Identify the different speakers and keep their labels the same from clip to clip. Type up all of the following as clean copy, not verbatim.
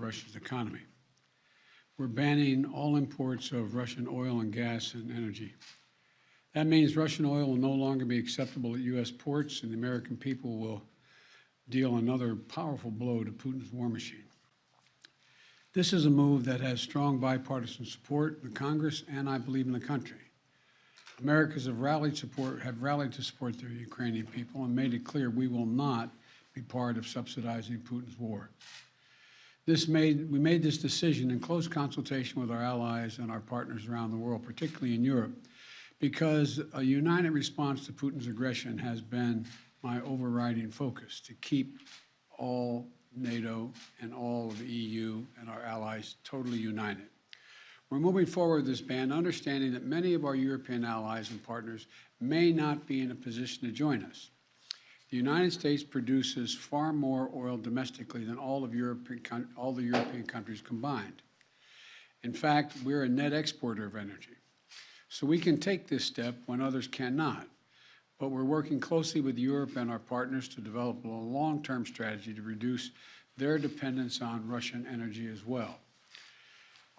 Speaker 1: Russia's economy. We're banning all imports of Russian oil and gas and energy. That means Russian oil will no longer be acceptable at U.S. ports, and the American people will deal another powerful blow to Putin's war machine. This is a move that has strong bipartisan support in the Congress and, I believe, in the country. Americans have rallied to support the Ukrainian people and made it clear we will not be part of subsidizing Putin's war. We made this decision in close consultation with our allies and our partners around the world, particularly in Europe, because a united response to Putin's aggression has been my overriding focus, to keep all NATO and all of the EU and our allies totally united. We're moving forward with this ban, understanding that many of our European allies and partners may not be in a position to join us. The United States produces far more oil domestically than all the European countries combined. In fact, we're a net exporter of energy. So we can take this step when others cannot. But we're working closely with Europe and our partners to develop a long-term strategy to reduce their dependence on Russian energy as well.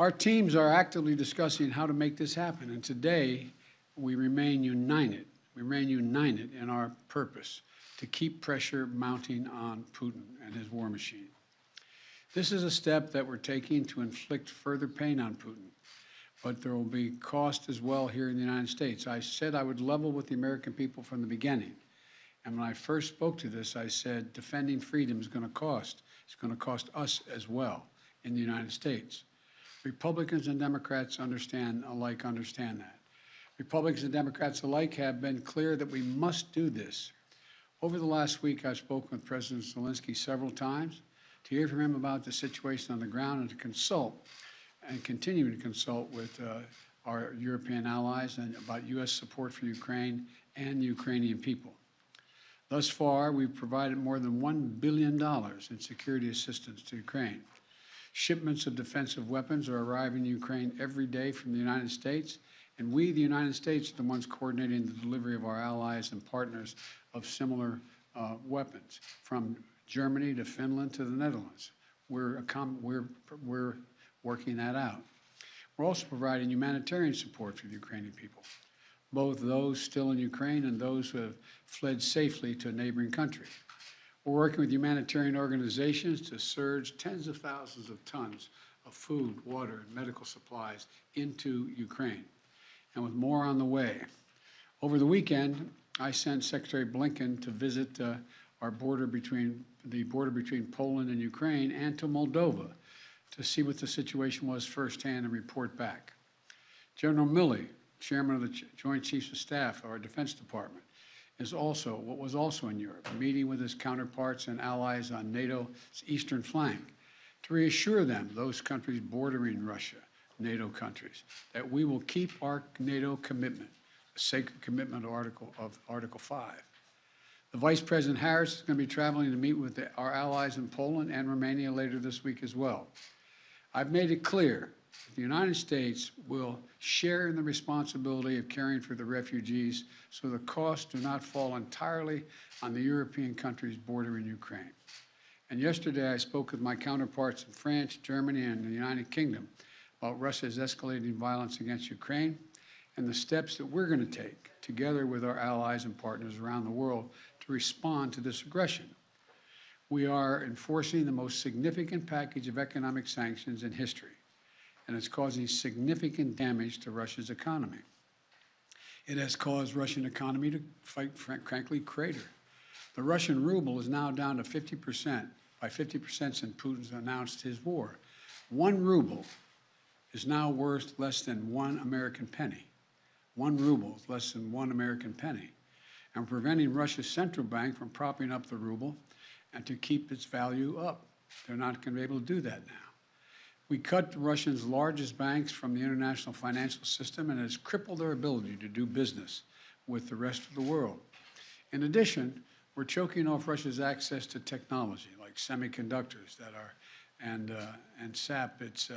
Speaker 1: Our teams are actively discussing how to make this happen, and today we remain united. We remain united in our purpose to keep pressure mounting on Putin and his war machine. This is a step that we're taking to inflict further pain on Putin, but there will be cost as well here in the United States. I said I would level with the American people from the beginning. And when I first spoke to this, I said defending freedom is going to cost. It's going to cost us as well in the United States. Republicans and Democrats understand that. Republicans and Democrats alike have been clear that we must do this. Over the last week, I've spoken with President Zelensky several times to hear from him about the situation on the ground and to consult and continue to consult with our European allies and about U.S. support for Ukraine and the Ukrainian people. Thus far, we've provided more than $1 billion in security assistance to Ukraine. Shipments of defensive weapons are arriving in Ukraine every day from the United States, and we, the United States, are the ones coordinating the delivery of our allies and partners of similar weapons, from Germany to Finland to the Netherlands. We're working that out. We're also providing humanitarian support for the Ukrainian people, both those still in Ukraine and those who have fled safely to a neighboring country. We're working with humanitarian organizations to surge tens of thousands of tons of food, water, and medical supplies into Ukraine, and with more on the way. Over the weekend, I sent Secretary Blinken to visit the border between Poland and Ukraine and to Moldova to see what the situation was firsthand and report back. General Milley, Chairman of the Joint Chiefs of Staff of our Defense Department, was also in Europe, meeting with his counterparts and allies on NATO's eastern flank to reassure them, those countries bordering Russia, NATO countries, that we will keep our NATO commitment, the sacred commitment of Article 5. The Vice President Harris is going to be traveling to meet with our allies in Poland and Romania later this week as well. I've made it clear that the United States will share in the responsibility of caring for the refugees so the costs do not fall entirely on the European countries bordering Ukraine. And yesterday I spoke with my counterparts in France, Germany, and the United Kingdom about Russia's escalating violence against Ukraine and the steps that we're going to take together with our allies and partners around the world to respond to this aggression. We are enforcing the most significant package of economic sanctions in history, and it's causing significant damage to Russia's economy. It has caused Russian economy to, frankly, crater. The Russian ruble is now down to 50%, by 50% since Putin's announced his war. 1 ruble is now worth less than 1 American penny. 1 ruble is less than 1 American penny. And preventing Russia's central bank from propping up the ruble and to keep its value up. They're not going to be able to do that now. We cut Russia's largest banks from the international financial system, and it has crippled their ability to do business with the rest of the world. In addition, we're choking off Russia's access to technology like semiconductors and sap its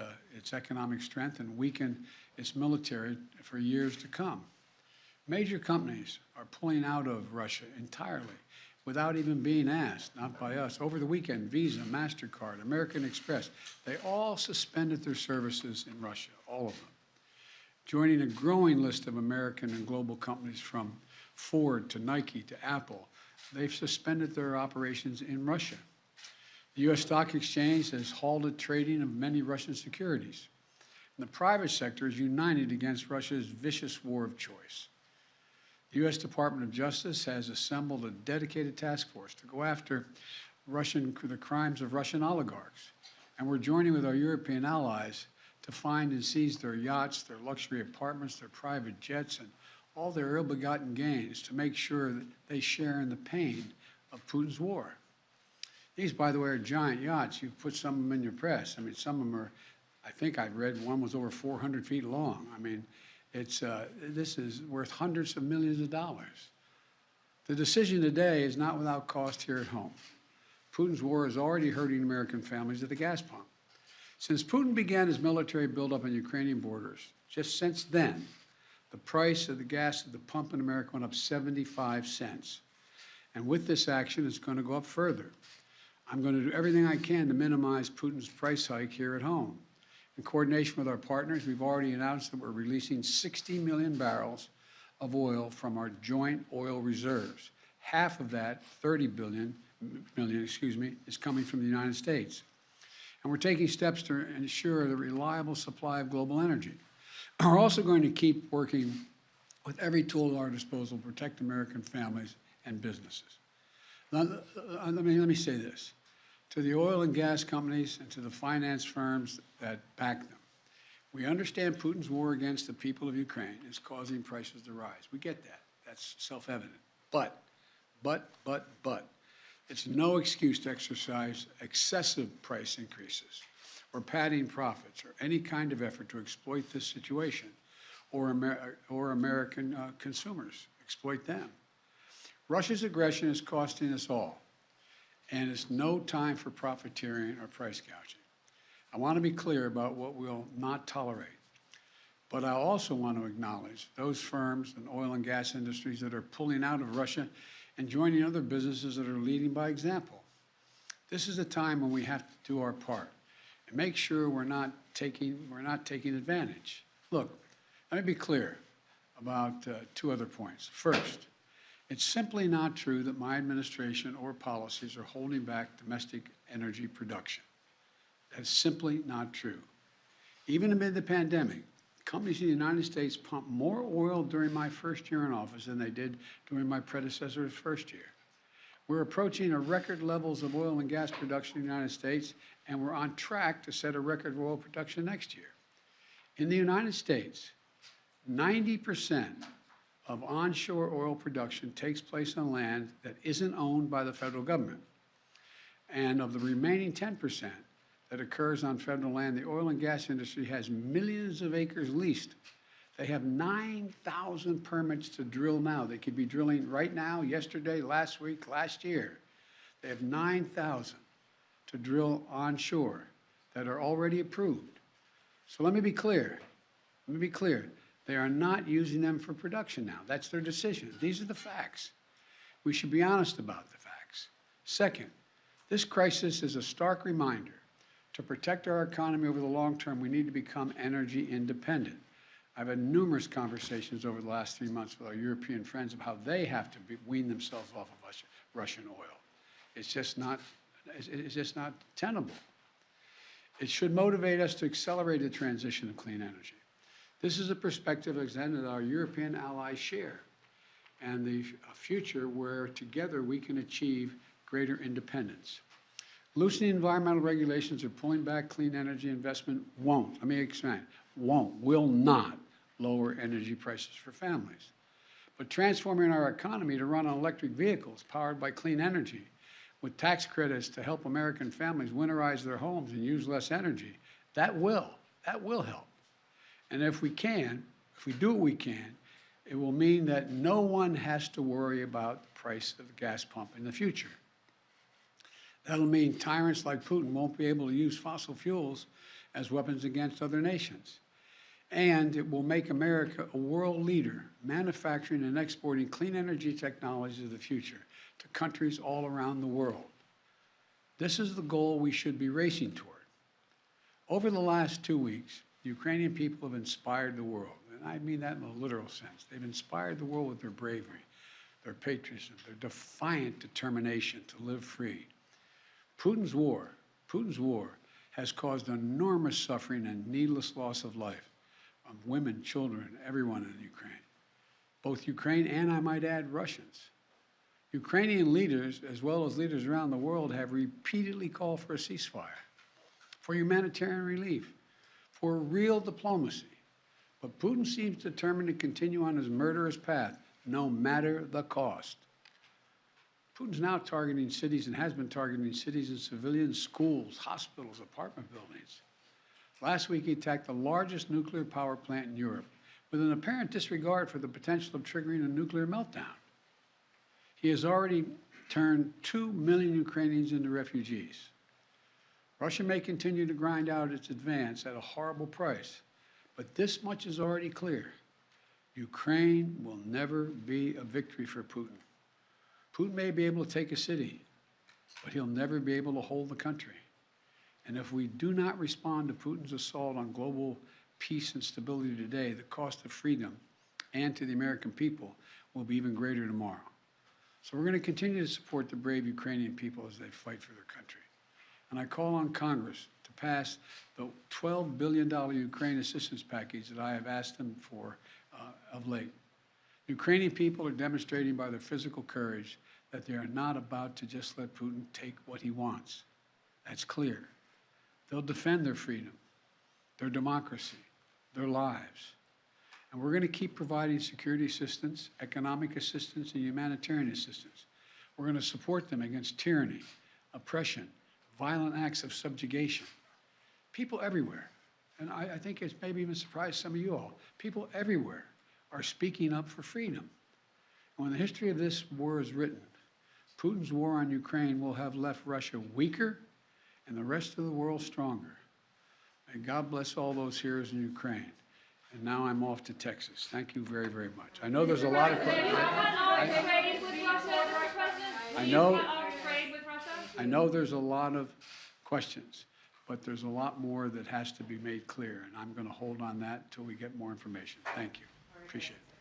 Speaker 1: economic strength and weaken its military for years to come. Major companies are pulling out of Russia entirely. without even being asked, not by us. Over the weekend, Visa, MasterCard, American Express, they all suspended their services in Russia, all of them, joining a growing list of American and global companies from Ford to Nike to Apple. They've suspended their operations in Russia. The U.S. Stock Exchange has halted trading of many Russian securities. And the private sector is united against Russia's vicious war of choice. The U.S. Department of Justice has assembled a dedicated task force to go after the crimes of Russian oligarchs. And we're joining with our European allies to find and seize their yachts, their luxury apartments, their private jets, and all their ill-begotten gains to make sure that they share in the pain of Putin's war. These, by the way, are giant yachts. You've put some of them in your press. I mean, some of them are, I think I read one was over 400 feet long. I mean, this is worth hundreds of millions of dollars. The decision today is not without cost here at home. Putin's war is already hurting American families at the gas pump. Since Putin began his military buildup on Ukrainian borders, just since then, the price of the gas at the pump in America went up 75 cents. And with this action, it's going to go up further. I'm going to do everything I can to minimize Putin's price hike here at home. In coordination with our partners, we've already announced that we're releasing 60 million barrels of oil from our joint oil reserves. Half of that, 30 million, is coming from the United States. And we're taking steps to ensure the reliable supply of global energy. We're also going to keep working with every tool at our disposal to protect American families and businesses. Now, let me say this. To the oil and gas companies and to the finance firms that back them, we understand Putin's war against the people of Ukraine is causing prices to rise. We get that. That's self-evident. But, it's no excuse to exercise excessive price increases or padding profits or any kind of effort to exploit this situation or American consumers, exploit them. Russia's aggression is costing us all. And it's no time for profiteering or price gouging. I want to be clear about what we'll not tolerate. But I also want to acknowledge those firms and oil and gas industries that are pulling out of Russia and joining other businesses that are leading by example. This is a time when we have to do our part and make sure we're not taking advantage. Look, let me be clear about two other points. First, it's simply not true that my administration or policies are holding back domestic energy production. That's simply not true. Even amid the pandemic, companies in the United States pumped more oil during my first year in office than they did during my predecessor's first year. We're approaching a record levels of oil and gas production in the United States, and we're on track to set a record of oil production next year. In the United States, 90% of onshore oil production takes place on land that isn't owned by the federal government. And of the remaining 10% that occurs on federal land, the oil and gas industry has millions of acres leased. They have 9,000 permits to drill now. They could be drilling right now, yesterday, last week, last year. They have 9,000 to drill onshore that are already approved. So let me be clear. They are not using them for production now. That's their decision. These are the facts. We should be honest about the facts. Second, this crisis is a stark reminder to protect our economy over the long term, we need to become energy independent. I've had numerous conversations over the last 3 months with our European friends of how they have to wean themselves off of Russian oil. It's just not tenable. It should motivate us to accelerate the transition to clean energy. This is a perspective that our European allies share, and the future where together we can achieve greater independence. Loosening environmental regulations or pulling back clean energy investment will not lower energy prices for families. But transforming our economy to run on electric vehicles powered by clean energy with tax credits to help American families winterize their homes and use less energy, that will help. And if we do what we can, it will mean that no one has to worry about the price of the gas pump in the future. That'll mean tyrants like Putin won't be able to use fossil fuels as weapons against other nations. And it will make America a world leader, manufacturing and exporting clean energy technologies of the future to countries all around the world. This is the goal we should be racing toward. Over the last 2 weeks, the Ukrainian people have inspired the world, and I mean that in a literal sense. They've inspired the world with their bravery, their patriotism, their defiant determination to live free. Putin's war has caused enormous suffering and needless loss of life of women, children, everyone in Ukraine. Both Ukraine and, I might add, Russians. Ukrainian leaders, as well as leaders around the world, have repeatedly called for a ceasefire, for humanitarian relief, for real diplomacy. But Putin seems determined to continue on his murderous path, no matter the cost. Putin's now targeting cities and has been targeting cities and civilians, schools, hospitals, apartment buildings. Last week, he attacked the largest nuclear power plant in Europe with an apparent disregard for the potential of triggering a nuclear meltdown. He has already turned 2 million Ukrainians into refugees. Russia may continue to grind out its advance at a horrible price, but this much is already clear. Ukraine will never be a victory for Putin. Putin may be able to take a city, but he'll never be able to hold the country. And if we do not respond to Putin's assault on global peace and stability today, the cost of freedom and to the American people will be even greater tomorrow. So we're going to continue to support the brave Ukrainian people as they fight for their country. And I call on Congress to pass the $12 billion Ukraine assistance package that I have asked them for of late. Ukrainian people are demonstrating by their physical courage that they are not about to just let Putin take what he wants. That's clear. They'll defend their freedom, their democracy, their lives. And we're going to keep providing security assistance, economic assistance, and humanitarian assistance. We're going to support them against tyranny, oppression, violent acts of subjugation. People everywhere, and I think it's maybe even surprised some of you all, people everywhere are speaking up for freedom. And when the history of this war is written, Putin's war on Ukraine will have left Russia weaker and the rest of the world stronger. May God bless all those heroes in Ukraine. And now I'm off to Texas. Thank you very, very much. I know there's a lot of questions. I know there's a lot of questions, but there's a lot more that has to be made clear, and I'm going to hold on that until we get more information. Thank you. Appreciate it.